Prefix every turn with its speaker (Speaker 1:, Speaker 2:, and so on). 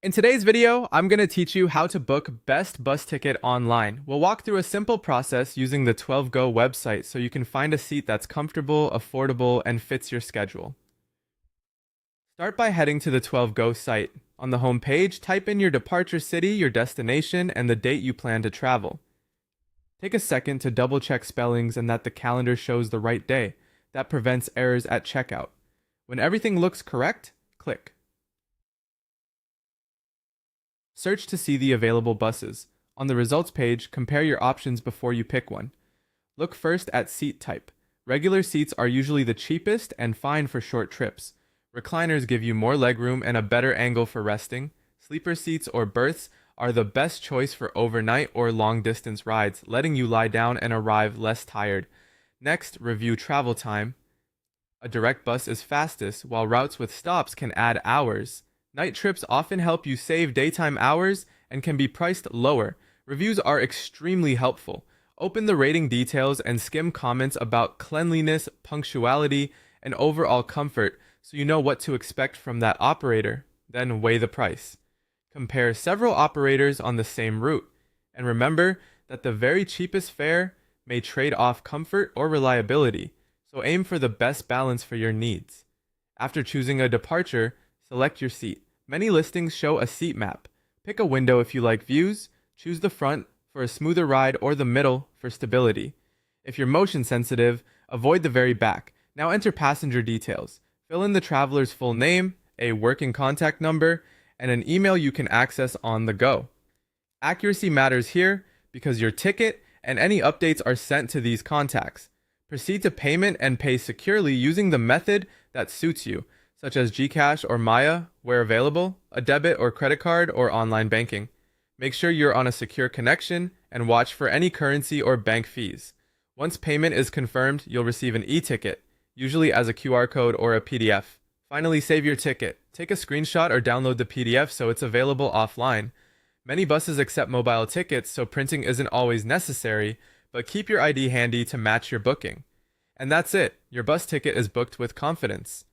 Speaker 1: In today's video, I'm going to teach you how to book best bus ticket online. We'll walk through a simple process using the 12Go website so you can find a seat that's comfortable, affordable, and fits your schedule. Start by heading to the 12Go site. On the home page, type in your departure city, your destination, and the date you plan to travel. Take a second to double check spellings and that the calendar shows the right day. That prevents errors at checkout. When everything looks correct, click. Search to see the available buses. On the results page, compare your options before you pick one. Look first at seat type. Regular seats are usually the cheapest and fine for short trips. Recliners give you more legroom and a better angle for resting. Sleeper seats or berths are the best choice for overnight or long-distance rides, letting you lie down and arrive less tired. Next, review travel time. A direct bus is fastest, while routes with stops can add hours. Night trips often help you save daytime hours and can be priced lower. Reviews are extremely helpful. Open the rating details and skim comments about cleanliness, punctuality, and overall comfort so you know what to expect from that operator. Then weigh the price. Compare several operators on the same route. And remember that the very cheapest fare may trade off comfort or reliability, so aim for the best balance for your needs. After choosing a departure, select your seat. Many listings show a seat map. Pick a window if you like views, choose the front for a smoother ride or the middle for stability. If you're motion sensitive, avoid the very back. Now enter passenger details. Fill in the traveler's full name, a working contact number, and an email you can access on the go. Accuracy matters here because your ticket and any updates are sent to these contacts. Proceed to payment and pay securely using the method that suits you, such as Gcash or Maya, where available, a debit or credit card, or online banking. Make sure you're on a secure connection and watch for any currency or bank fees. Once payment is confirmed, you'll receive an e-ticket, usually as a QR code or a PDF. Finally, save your ticket. Take a screenshot or download the PDF so it's available offline. Many buses accept mobile tickets, so printing isn't always necessary, but keep your ID handy to match your booking. And that's it. Your bus ticket is booked with confidence.